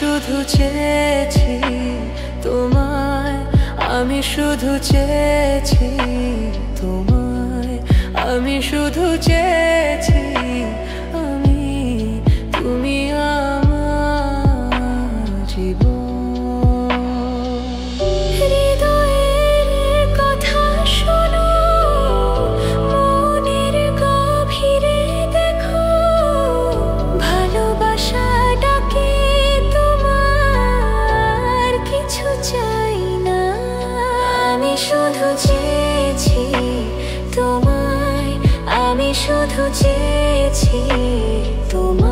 শুধু চেয়েছি তোমায়, আমি শুধু চেয়েছি তোমায়, আমি শুধু চেয়েছি আমি, তুমি আমার জীবন। হৃদয়ের কথা শোনো, মনের গভীরে দেখো, ভালোবাসা ডাকে তোমার, কিছু চাই না। আমি শুধু চেয়েছি তোমায়, আমি শুধু চেয়েছি তোমায়।